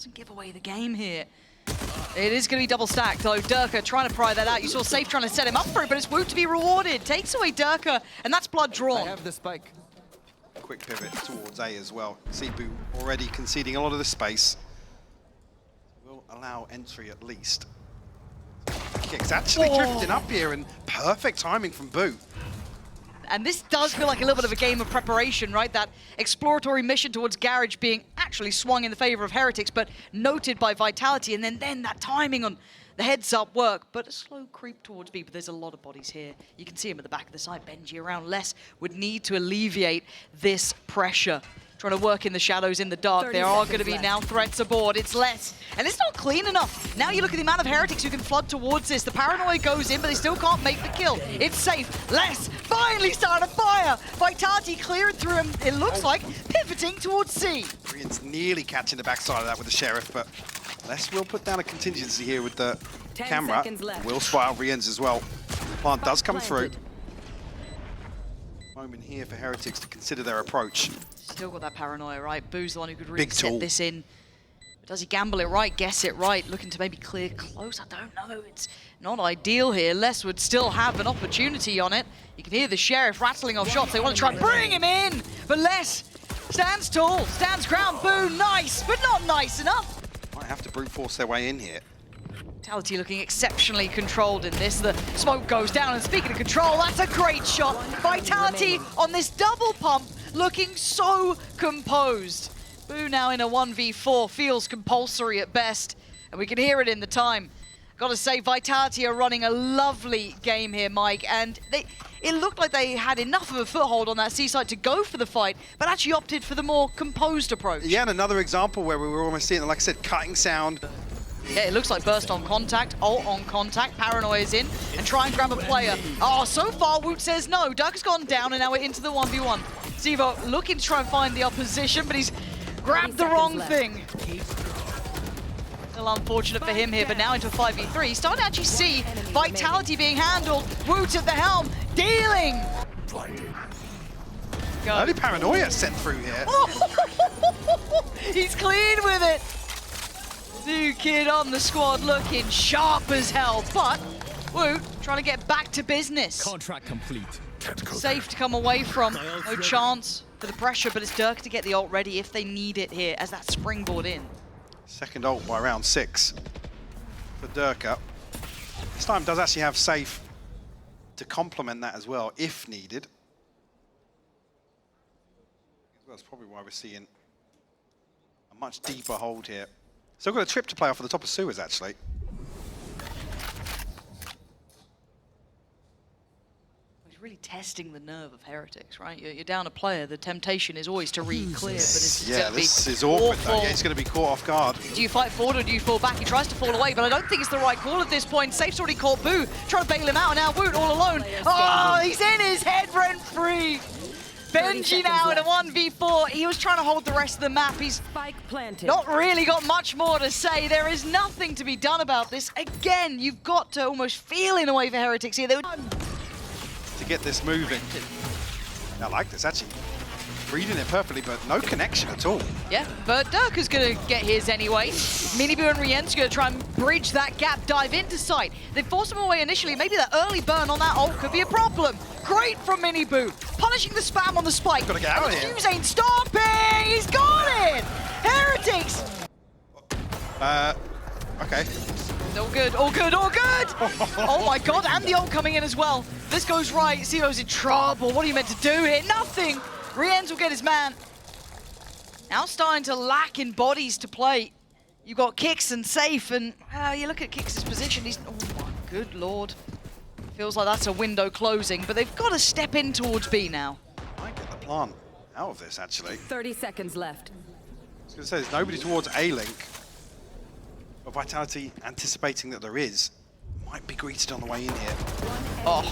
Doesn't give away the game here. It is going to be double stacked, though. Durka trying to pry that out. You saw Safe trying to set him up for it, but it's Woot to be rewarded. Takes away Durka, and that's blood drawn. They have the spike. Quick pivot towards A as well. Cebu already conceding a lot of the space. Will allow entry at least. Kicks actually drifting up here, and perfect timing from Boo. And this does feel like a little bit of a game of preparation, right? That exploratory mission towards Garage being actually swung in the favor of Heretics, but noted by Vitality, and then that timing on the heads-up work, but a slow creep towards B, but there's a lot of bodies here. You can see him at the back of the side. Benji around less would need to alleviate this pressure. Trying to work in the shadows in the dark. There are going to be now threats aboard. It's less. And it's not clean enough. Now you look at the amount of Heretics who can flood towards this. The paranoia goes in, but they still can't make the kill. It's safe. Less finally starting to fire. Vitality cleared through him, it looks like, pivoting towards C. Rian's nearly catching the backside of that with the Sheriff, but Les will put down a contingency here with the camera. Will spy out Rian's as well. Plant does come through. Moment here for Heretics to consider their approach. Still got that paranoia, right? Boo's the one who could really set this in. But does he gamble it right, guess it right, looking to maybe clear close? I don't know. It's not ideal here. Les would still have an opportunity on it. You can hear the Sheriff rattling off shots. They want to try and bring him in, but Les stands tall, stands ground. Boo, nice, but not nice enough. Might have to brute force their way in here. Vitality looking exceptionally controlled in this. The smoke goes down, and speaking of control, that's a great shot. Vitality on this double pump, looking so composed. Boo now in a 1v4, feels compulsory at best, and we can hear it in the time. Gotta say, Vitality are running a lovely game here, Mike, and it looked like they had enough of a foothold on that seaside to go for the fight, but actually opted for the more composed approach. Yeah, and another example where we were almost seeing, like I said, cutting sound. Yeah, it looks like burst on contact, ult on contact, paranoia's in, and try and grab a player. Oh, so far, Woot says no. Durka's gone down, and now we're into the 1v1. Zevo looking to try and find the opposition, but he's grabbed the wrong thing. Still unfortunate for him here, but now into a 5v3. He's starting to actually see Vitality being handled. Woot at the helm, dealing! Early paranoia sent through here. He's clean with it! New kid on the squad looking sharp as hell, but Woot trying to get back to business. Contract complete. Safe to come away from. No chance for the pressure, but it's Durka to get the ult ready if they need it here as that springboard in. Second ult by round 6 for Durka. This time does actually have Safe to complement that as well, if needed. That's probably why we're seeing a much deeper hold here. Still got a trip to play off at the top of sewers, actually. He's really testing the nerve of Heretics, right? You're down a player. The temptation is always to re-clear, but it's this is awkward, though. Yeah, he's going to be caught off guard. Do you fight forward or do you fall back? He tries to fall away, but I don't think it's the right call at this point. Safe's already caught Boo, trying to bail him out, and now Woot all alone. Oh, he's in his head rent-free. Benji now in a 1v4. He was trying to hold the rest of the map. He's not really got much more to say. There is nothing to be done about this. Again, you've got to almost feel in a way for Heretics here. They would to get this moving. I like this, actually. Reading it perfectly, but no connection at all. Yeah, but Durka's going to get his anyway. Miniboo and Rien's going to try and bridge that gap, dive into sight. They forced him away initially. Maybe the early burn on that ult could be a problem. Great from Miniboo, punishing the spam on the spike. Gotta get out of here. Hughes ain't stopping. He's got it. Heretics. Okay. All good, all good, all good. Oh my God, and the ult coming in as well. This goes right. Zero's in trouble. What are you meant to do here? Nothing. Rienz will get his man. Now starting to lack in bodies to play. You've got Kicks and Safe, and you look at Kicks' position. He's, oh my good Lord. Feels like that's a window closing, but they've got to step in towards B now. Might get the plant out of this, actually. 30 seconds left. I was going to say, there's nobody towards A-Link. But Vitality anticipating that there is. Might be greeted on the way in here. Oh,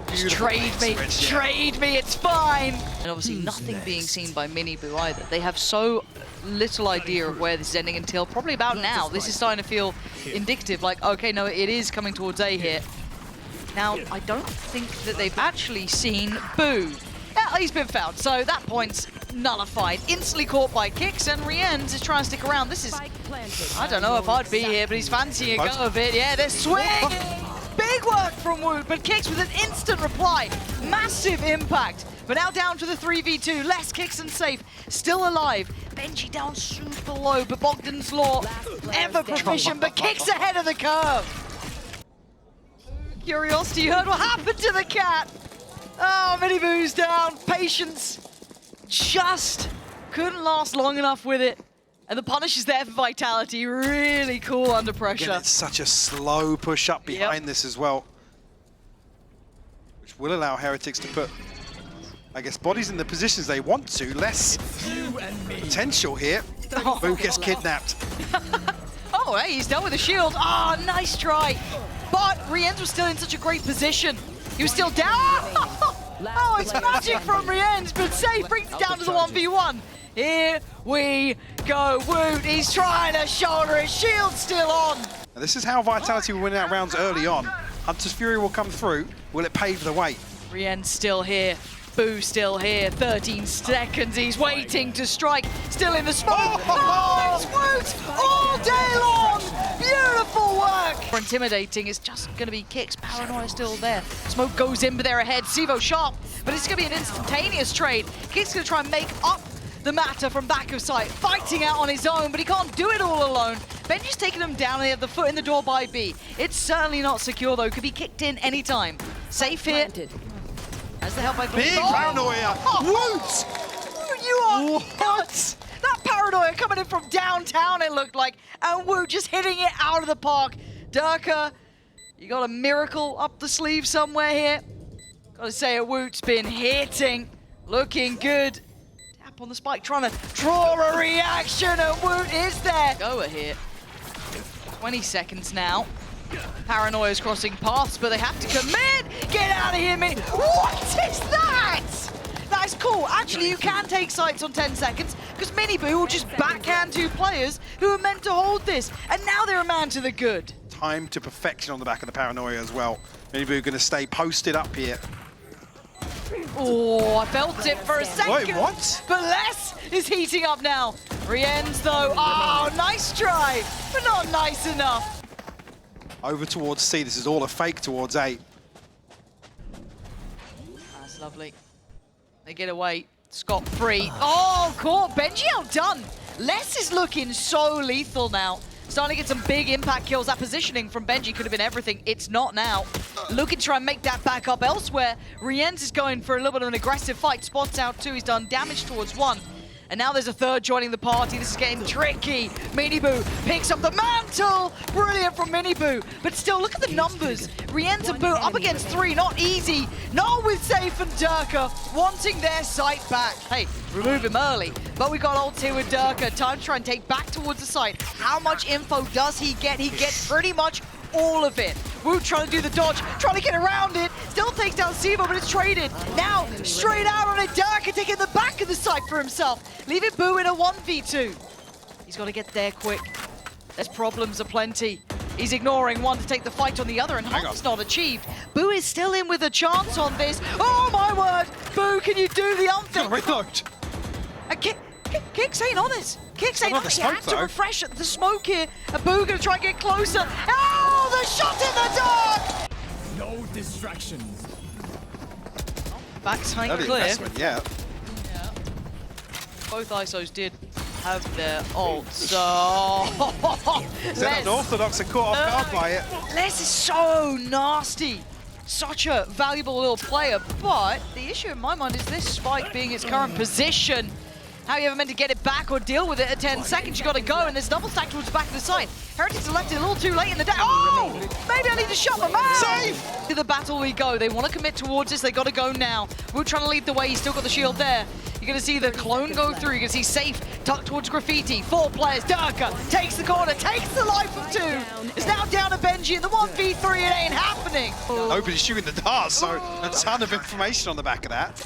just trade me, it's fine. And obviously nothing being seen by Miniboo either. They have so little idea of where this is ending until probably about now. This is starting to feel indicative, like, okay, no, it is coming towards A here. Now, I don't think that they've actually seen Boo. Yeah, he's been found, so that point's nullified. Instantly caught by kicks, and Rienz is trying to stick around. This is, I don't know if I'd be here, but he's fancying a go of it. Yeah, they're swinging. Big work from Woot, but kicks with an instant reply. Massive impact. But now down to the 3v2. Less kicks and safe. Still alive. Benji down super low, but Bogdan's Law ever proficient, but kicks ahead of the curve. Curiosity, you heard what happened to the cat. Oh, Miniboo's down. Patience just couldn't last long enough with it. And the punish is there for Vitality. Really cool under pressure. Again, it's such a slow push up behind this as well, which will allow Heretics to put, I guess, bodies in the positions they want to. Less potential here. Oh, Boo gets kidnapped. Oh, hey, he's done with the shield. Oh, nice try. But Rienz was still in such a great position. He was still down. Oh, it's magic from Rienz, but safe brings it down to the 1v1. Here we go. Woot, he's trying to shoulder it. Shield still on. Now, this is how Vitality will win out rounds early on. Hunter's Fury will come through. Will it pave the way? Rienz still here. Boo still here. 13 seconds. He's waiting to strike. Still in the smoke. Oh, it's Woot all day long. Beautiful work. For intimidating, it's just going to be kicks. Paranoia still there. Smoke goes in, but they're ahead. Sivo sharp, but it's going to be an instantaneous trade. Kicks going to try and make up the matter from back of sight, fighting out on his own, but he can't do it all alone. Benji's taking him down, and they have the foot in the door by B. It's certainly not secure, though. Could be kicked in anytime. Safe here. As the help by Big paranoia. Woot! You are nuts! That paranoia coming in from downtown, it looked like, and Woot just hitting it out of the park. Durka, you got a miracle up the sleeve somewhere here. Gotta say, Woot's been hitting, looking good. On the spike, trying to draw a reaction, and Woot is there. Goa here. 20 seconds now. Paranoia's crossing paths, but they have to commit. Get out of here, Mini. What is that? That's cool. Actually, you can take sights on 10 seconds, because Miniboo will just backhand two players who are meant to hold this, and now they're a man to the good. Time to perfection on the back of the Paranoia as well. Miniboo going to stay posted up here. Oh, I felt it for a second. Wait, what? But Les is heating up now. Rienz, though, oh, nice try, but not nice enough. Over towards C. This is all a fake towards A. That's lovely. They get away. Scot-free. Oh, caught. Benji outdone. Les is looking so lethal now. Starting to get some big impact kills. That positioning from Benji could have been everything. It's not now. Looking to try and make that back up elsewhere. Rienz is going for a little bit of an aggressive fight. Spots out two. He's done damage towards one. And now there's a third joining the party. This is getting tricky. Miniboo picks up the mantle. Brilliant from Miniboo. But still, look at the numbers. Rienz and Boo up against three. Not easy. Not with Safe and Durka wanting their sight back. Hey, remove him early. But we got ults here with Durka. Time to try and take back towards the site. How much info does he get? He gets pretty much all of it. Woot trying to do the dodge, trying to get around it. Still takes down Sivo, but it's traded. Now, straight out on it. Durka taking the back of the site for himself. Leaving Boo in a 1v2. He's got to get there quick. There's problems aplenty. He's ignoring one to take the fight on the other, and Hunt's not achieved. Boo is still in with a chance on this. Oh my word! Boo, can you do the unthinkable? Reload. Kicks ain't on it. Kicks ain't on it. He smoke, had to though. refresh the smoke here. And Boo gonna try and get closer. Oh, the shot in the dark! No distractions. Backside Early clear. investment, yeah. Yeah. Both ISOs did have their ults. So Set Unorthodox and caught off guard by it. Les is so nasty. Such a valuable little player, but the issue in my mind is this spike being its current position. How are you ever meant to get it back or deal with it at 10 seconds? You got to go, and there's double stack towards the back of the side. Heretics are left it a little too late in the day. Oh! Maybe I need to shut my mouth. Safe! To the battle we go. They want to commit towards this. They got to go now. We're trying to lead the way. He's still got the shield there. You're going to see the clone go through. You're going to see Safe tucked towards Graffiti. 4 players. Durka takes the corner, takes the life of 2. It's now down to Benji in the 1v3. It ain't happening. Nobody's shooting the dart, so a ton of information on the back of that.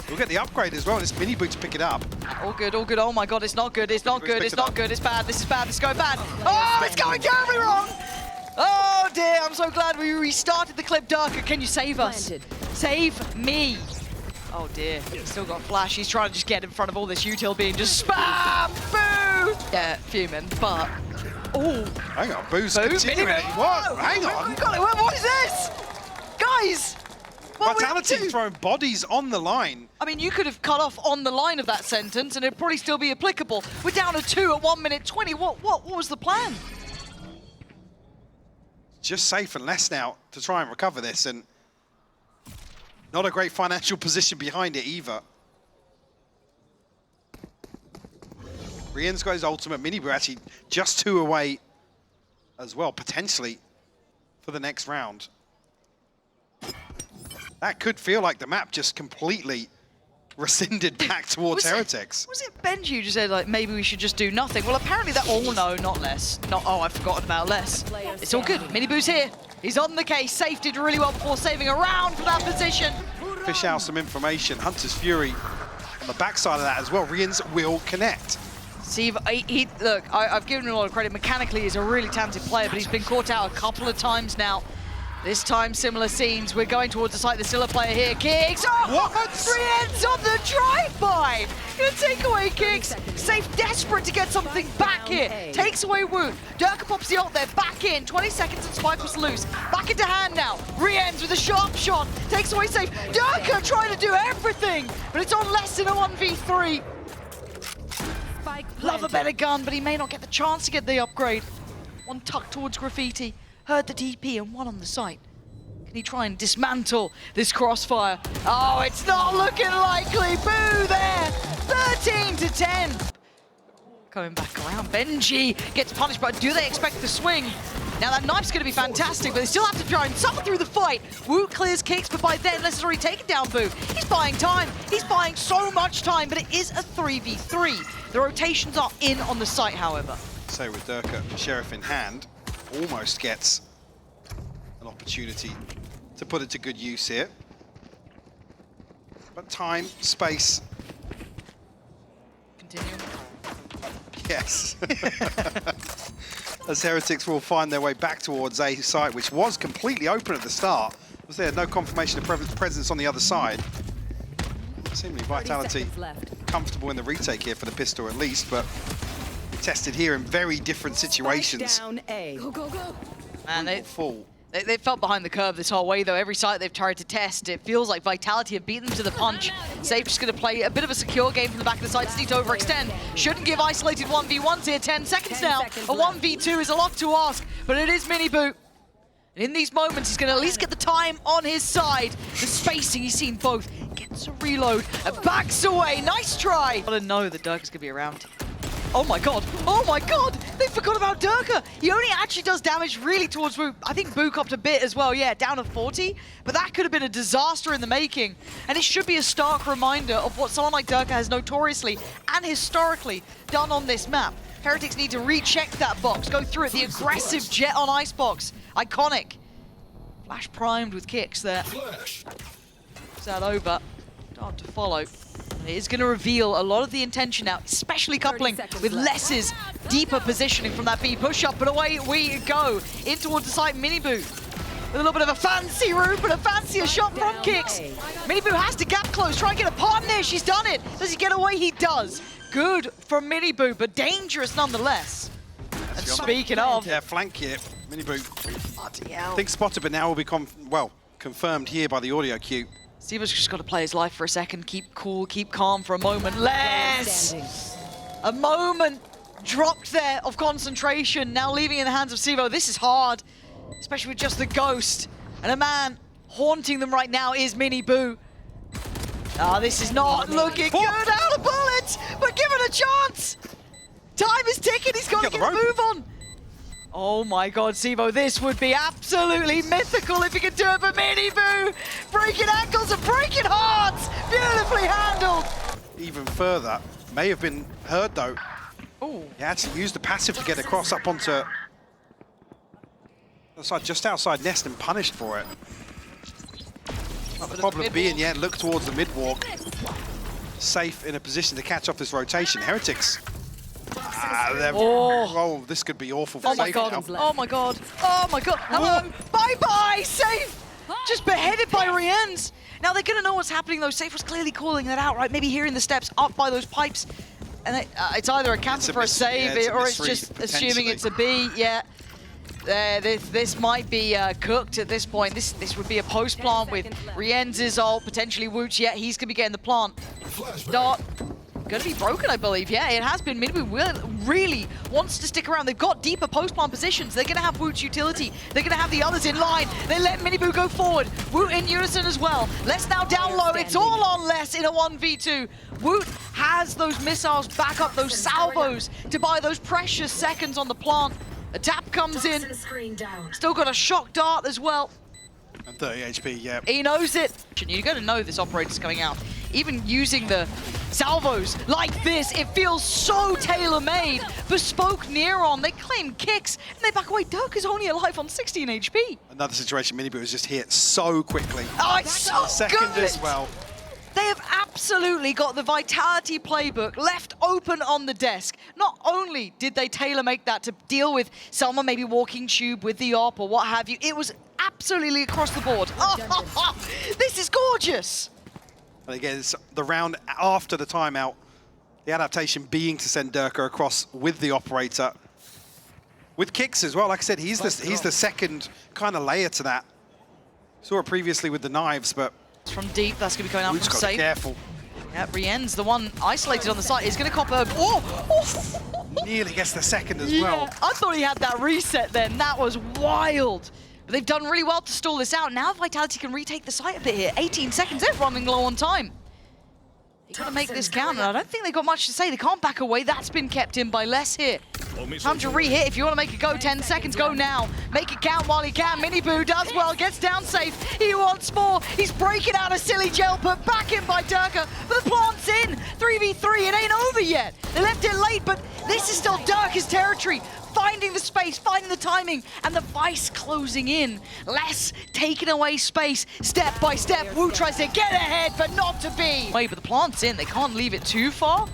We'll get the upgrade as well. It's Miniboo to pick it up. All good, all good. Oh my god, it's not good, it's not good, it's not good, it's bad, this is bad, this is going bad. Oh, it's going terribly wrong! Oh dear, I'm so glad we restarted the clip. Durka, can you save us? Save me. Oh dear, he's still got flash. He's trying to just get in front of all this util being just spam, boo! Yeah, fuming, but... Oh, Hang on, Boo's Boo, continuing. Mini- What? Hang on. What is this? Guys! What were we up Vitality to? throwing bodies on the line. I mean, you could have cut off on the line of that sentence and it'd probably still be applicable. We're down to 2 at 1 minute 20. What was the plan? Just safe and less now to try and recover this, and not a great financial position behind it either. Rien's got his ultimate. Minibu actually just 2 away as well, potentially, for the next round. That could feel like the map just completely rescinded back towards Heretics. Was it Benji who just said, like, maybe we should just do nothing? Well, apparently that... Oh, no, not less. Not, oh, I've forgotten about less. It's all good. Minibu's here. He's on the case. Safe did really well before saving a round for that position. Fish out some information. Hunter's Fury on the backside of that as well. Rien's will connect. Steve, look, I've given him a lot of credit. Mechanically, he's a really talented player, but he's been caught out a couple of times now. This time, similar scenes. We're going towards the site. There's still a player here. Kicks. Oh! What? 3 ends on the drive-by. Gonna take away Kicks. Safe, desperate to get something back here. Takes away Woot. Durka pops the ult there. Back in. 20 seconds and Spike was loose. Back into hand now. Re-ends with a sharp shot. Takes away Safe. Durka trying to do everything, but it's on less than a 1v3. Love a better gun, but he may not get the chance to get the upgrade. One tucked towards Graffiti. Heard the DP and one on the site. Can he try and dismantle this crossfire? Oh, it's not looking likely. Boo there. 13 to 10. Coming back around. Benji gets punished, but do they expect the swing? Now that knife's going to be fantastic, but they still have to try and suffer through the fight. Woot clears Kicks, but by then, Les has already taken down Boo. He's buying time. He's buying so much time, but it is a 3v3. The rotations are in on the site, however. So with Durka, Sheriff in hand, almost gets an opportunity to put it to good use here. But time, space, Continue. yes. As Heretics will find their way back towards A site, which was completely open at the start. Was there no confirmation of presence on the other side? Seemingly Vitality comfortable in the retake here for the pistol at least, but tested here in very different situations. Down A. Go, go, go. Man, Full. They felt behind the curve this whole way, though. Every site they've tried to test, it feels like Vitality have beaten them to the punch. Safe just going to play a bit of a secure game from the back of the site. Just need to overextend. Shouldn't give isolated 1v1s here. 10 seconds now. A 1v2 is a lot to ask, but it is Minibu. And in these moments, he's going to at least get the time on his side. The spacing, he's seen both. Gets a reload and backs away. Nice try. Gotta know that Durka's going to be around. Oh my god, oh my god! They forgot about Durka! He only actually does damage really towards Boo. I think Boo copped a bit as well, yeah, down to 40. But that could have been a disaster in the making. And it should be a stark reminder of what someone like Durka has notoriously and historically done on this map. Heretics need to recheck that box, go through it. The aggressive jet on Icebox. Iconic. Flash primed with Kicks there. Is that over? Hard to follow. And it is going to reveal a lot of the intention now, especially coupling with Les's deeper positioning from that B push-up. But away we go, in towards the site, Minibu. With a little bit of a fancy route, but a fancier shot from Kicks. Minibu has to gap close, try and get a partner. She's done it. Does he get away? He does. Good from Minibu, but dangerous nonetheless. And speaking of... Yeah, flank here, Minibu. RTL. I think spotted, but now will be confirmed here by the audio cue. Steve's just got to play his life for a second, keep cool, keep calm for a moment. Les! A moment dropped there of concentration, now leaving in the hands of Sivo. This is hard, especially with just the ghost. And a man haunting them right now is Minibu. Ah, this is not looking good. Out of bullets, but give it a chance. Time is ticking, he's got to get a move on. Oh my god, Sivo, this would be absolutely mythical if he could do it, but Minibu breaking ankles and breaking hearts! Beautifully handled! Even further, may have been heard though. Ooh. He actually used the passive to get across up onto the side, just outside Nest, and punished for it. Not the problem being, yeah, look towards the mid-walk. Safe in a position to catch off this rotation. Heretics. Oh, this could be awful for Oh my Safe god, now. oh my god, oh my god. Hello, bye-bye, Safe! Just beheaded by Rien's. Now they're gonna know what's happening though. Safe was clearly calling that out, right? Maybe hearing the steps up by those pipes. And it's either a cancel for a save, or it's just assuming it's a B. Yeah. This might be cooked at this point. This would be a post plant with Rienz's ult, potentially Wooch. Yeah, he's gonna be getting the plant. Dart gonna be broken, I believe. Yeah, it has been. Minibu really wants to stick around. They've got deeper post plant positions. They're gonna have Woot's utility. They're gonna have the others in line. They let Minibu go forward. Woot in unison as well. Les now down low. It's all on Les in a 1v2. Woot has those missiles back up, those salvos to buy those precious seconds on the plant. A tap comes in. Still got a shock dart as well. And 30 HP, yeah. He knows it. You're going to know this operator's coming out. Even using the salvos like this, it feels so tailor-made. Bespoke Neron, they claim kicks, and they back away. Dirk is only alive on 16 HP. Another situation, Minibu was just hit so quickly. Oh, it's so Second good. as well. They have absolutely got the Vitality playbook left open on the desk. Not only did they tailor-make that to deal with someone maybe walking tube with the op or what have you, it was absolutely across the board. Oh, this is gorgeous. And again, it's the round after the timeout, the adaptation being to send Durka across with the operator. With kicks as well, like I said, he's the second kind of layer to that. Saw it previously with the knives, but from deep, that's going to be going out from safe. Careful. Yeah, Rien's the one isolated on the side. He's going to cop a... Oh! Nearly gets the second as well. I thought he had that reset then. That was wild. But they've done really well to stall this out. Now Vitality can retake the site a bit here. 18 seconds, they're running low on time. You've got to make this count, and I don't think they've got much to say. They can't back away. That's been kept in by Les here. Time to re-hit. If you want to make it go, 10 seconds, go now. Make it count while he can. Minibu does well, gets down safe. He wants more. He's breaking out a silly gel, put back in by Durka. But the plant's in. 3v3, it ain't over yet. They left it late, but this is still Durka's territory. Finding the space, finding the timing, and the Vice closing in. Les taking away space, step by step. Wu tries to get ahead, but not to be. Wait, but the plant's in. They can't leave it too far.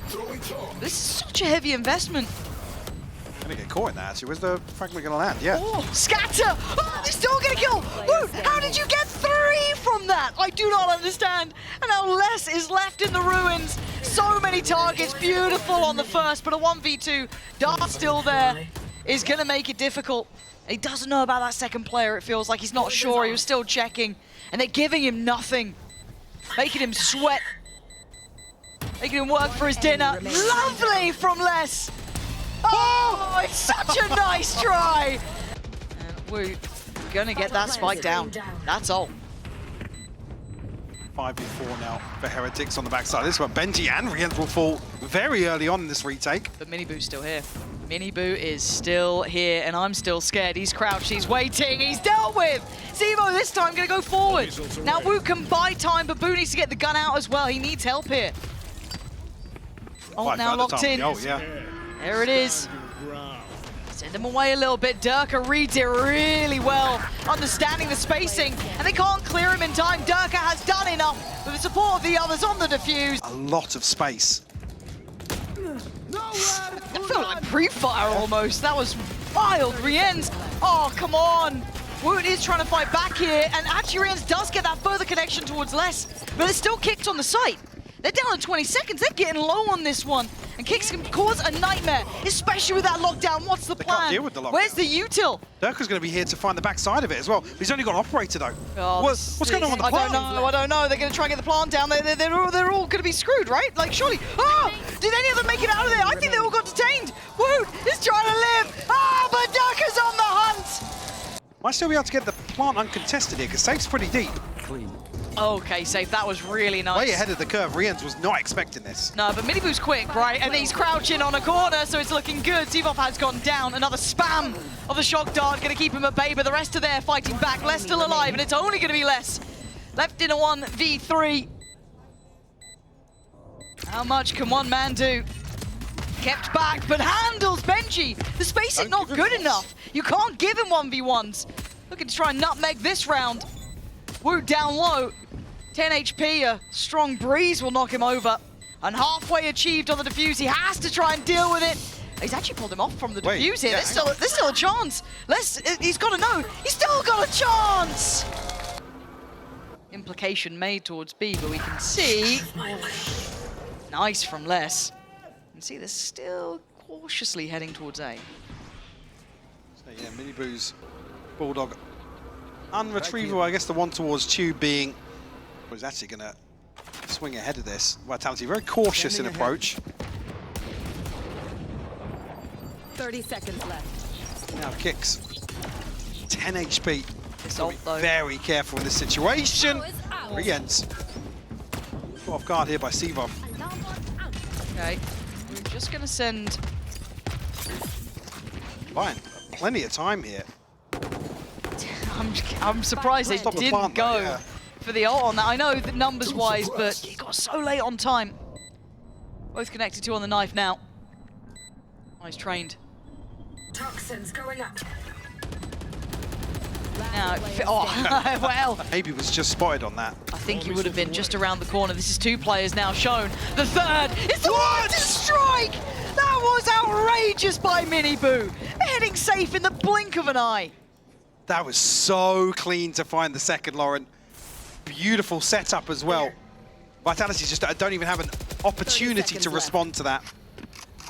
This is such a heavy investment. Gonna get caught in that, actually. Where's the fragment gonna land? Yeah. Oh, scatter! Oh, they're still gonna kill! Wu, how did you get 3 from that? I do not understand. And now Les is left in the ruins. So many targets, beautiful on the first, but a 1v2. Dart's still there. Is going to make it difficult. He doesn't know about that second player, it feels like he's not sure, he was still checking. And they're giving him nothing. Making him sweat. Making him work for his dinner. Lovely from Les. Oh, it's such a nice try. And we're going to get that spike down. That's all. 5v4 now for Heretics on the backside. This one, Benji and Rienz will fall very early on in this retake. But Minibu's still here. Minibu is still here, and I'm still scared. He's crouched, he's waiting, he's dealt with! Zevo this time gonna go forward. Now Wu can buy time, but Boo needs to get the gun out as well. He needs help here. Oh, now locked in. Oh, yeah. There it is. Send him away a little bit. Durka reads it really well, understanding the spacing, and they can't clear him in time. Durka has done enough with the support of the others on the defuse. A lot of space. I feel like pre-fire almost. That was wild. Rienz. Oh, come on. Woot is trying to fight back here, and actually Rienz does get that further connection towards Les, but they're still kicked on the site. They're down in 20 seconds. They're getting low on this one. And kicks can cause a nightmare, especially with that lockdown. What's the plan? Can't deal with the lockdown. Where's the util? Durka's going to be here to find the backside of it as well. He's only got operator though. Oh, what's going on with the plant? I don't know. They're going to try and get the plant down. They're all going to be screwed, right? Like, surely. Oh! Did any of them make it out of there? I think they all got detained. Woot is trying to live. Oh, but Durka's on the hunt. Might still be able to get the plant uncontested here because Safe's pretty deep. Okay, Safe, that was really nice. Way ahead of the curve. Rienz was not expecting this. No, but Minibu's quick, right? And he's crouching on a corner, so it's looking good. Zivov has gone down. Another spam of the shock dart, going to keep him at bay, but the rest are there fighting back. Les still alive, and it's only going to be Les. Left in a 1v3. How much can one man do? Kept back, but handles Benji. The space is not good enough. You can't give him 1v1s. Looking to try and nutmeg this round. Wu down low. 10 HP, a strong breeze will knock him over. And halfway achieved on the defuse. He has to try and deal with it. He's actually pulled him off from the defuse here. Yeah, there's still a chance. He's got to know. He's still got a chance. implication made towards B, but we can see... Nice from Les. You can see they're still cautiously heading towards A. So yeah, Miniboo's Bulldog unretrievable. I guess the one towards Tube being was actually going to swing ahead of this. Vitality very cautious in approach. 30 seconds left. Now kicks 10 HP. Ult, though. Very careful in this situation. Re-ends. Caught off guard here by Sivov. Okay, we're just going to send... Fine, plenty of time here. I'm surprised they Stop the didn't plant, go though, yeah. for the ult on that. I know that numbers-wise, but it got so late on time. Both connected to on the knife now. Nice trained. Toxins going up. Now, oh, well. Maybe was just spotted on that. I think he would have been just around the corner. This is 2 players now shown. The third is the one to strike! That was outrageous by Miniboo. Heading safe in the blink of an eye. That was so clean to find the second, Lauren. Beautiful setup as well. Vitality just don't even have an opportunity to respond to that.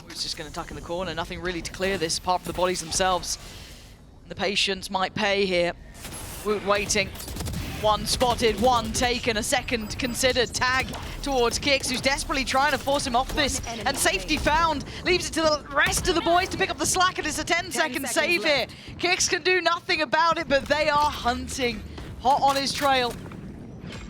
He's just going to tuck in the corner. Nothing really to clear this apart from the bodies themselves. The patience might pay here. Woot waiting. 1 spotted, 1 taken, a second considered. Tag towards Kix, who's desperately trying to force him off this. And safety found. Leaves it to the rest of the boys to pick up the slack, and it's a 10-second save here. Kix can do nothing about it, but they are hunting. Hot on his trail.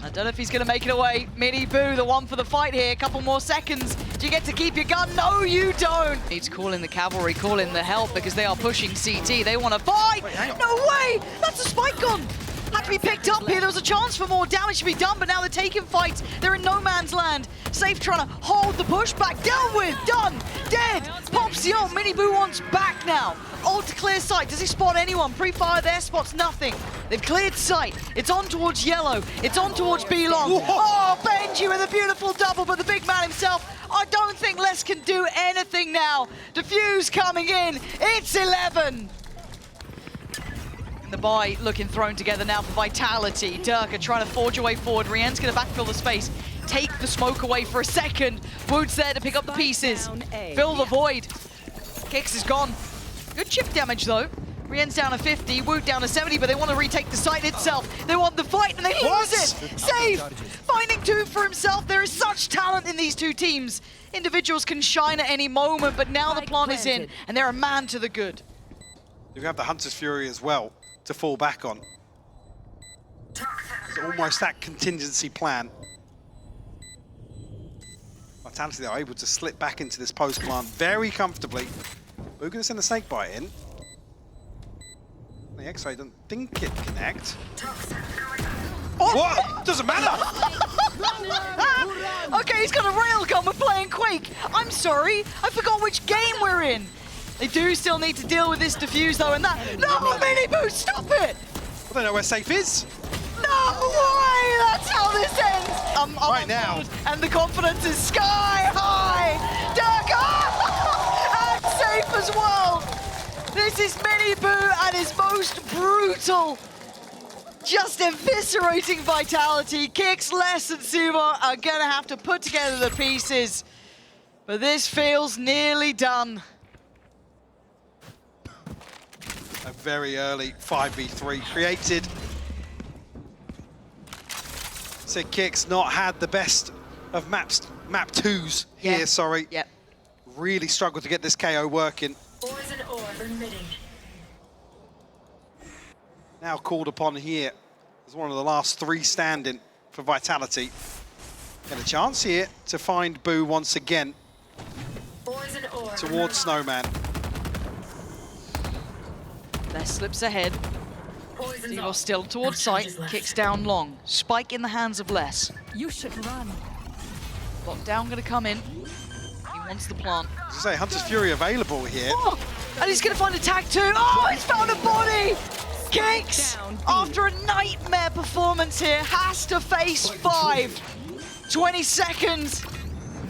I don't know if he's going to make it away. Miniboo, the one for the fight here. A couple more seconds. Do you get to keep your gun? No, you don't. Need to call in the cavalry, call in the help, because they are pushing CT. They want to fight. No way! That's a spike gun. Had to be picked up here. There was a chance for more damage to be done, but now they're taking fights. They're in no man's land. Safe trying to hold the pushback. Dealt with. Done. Dead. Pops the ult. Miniboo wants back now. Ult to clear sight. Does he spot anyone? Pre-fire there, spots nothing. They've cleared sight. It's on towards yellow. It's on towards B-Long. Oh, Benji with a beautiful double, but the big man himself, I don't think Les can do anything now. Diffuse coming in. It's 11. The buy looking thrown together now for Vitality. Durka trying to forge a way forward. Rien's going to backfill the space. Take the smoke away for a second. Wood's there to pick up the pieces. Fill the void. Kix is gone. Good chip damage though. Rien's down to 50, Woot down to 70, but they want to retake the site itself. They want the fight and they lose it. Save! Finding 2 for himself. There is such talent in these 2 teams. Individuals can shine at any moment, but now the plant is in and they're a man to the good. You have the Hunter's Fury as well to fall back on. It's almost that contingency plan. Vitality, they're able to slip back into this post plant very comfortably. We're going to send the snake bite in. The X-ray doesn't think it connect. Oh, what? Doesn't matter. Okay, he's got a railgun. We're playing Quake. I'm sorry, I forgot which game we're in. They do still need to deal with this defuse though, and that. No, Miniboo, stop it! I don't know where safe is. No way! That's how this ends. I'm right now, and the confidence is sky high. Durka, and safe as well. This is Miniboo at his most brutal. Just eviscerating Vitality. Kix, Les, and Sumo are gonna have to put together the pieces, but this feels nearly done. a very early 5v3 created. So Kix not had the best of map 2s here, sorry. Yep. Really struggled to get this KO working. Poison orb emitting. Now called upon here as one of the last 3 standing for Vitality. Get a chance here to find Boo once again towards Snowman. Les slips ahead. Zero still towards sight, kicks down long. Spike in the hands of Les. You should run. Lockdown gonna come in. He wants the plant. As I say, Hunter's Fury available here. Oh, and he's gonna find a tag too. Oh, he's found a body! Kicks, after a nightmare performance here, has to face 5. 20 seconds.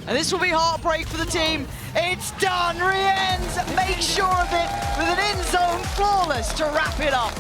And this will be heartbreak for the team. It's done. Rienz makes sure of it with an in-zone flawless to wrap it up.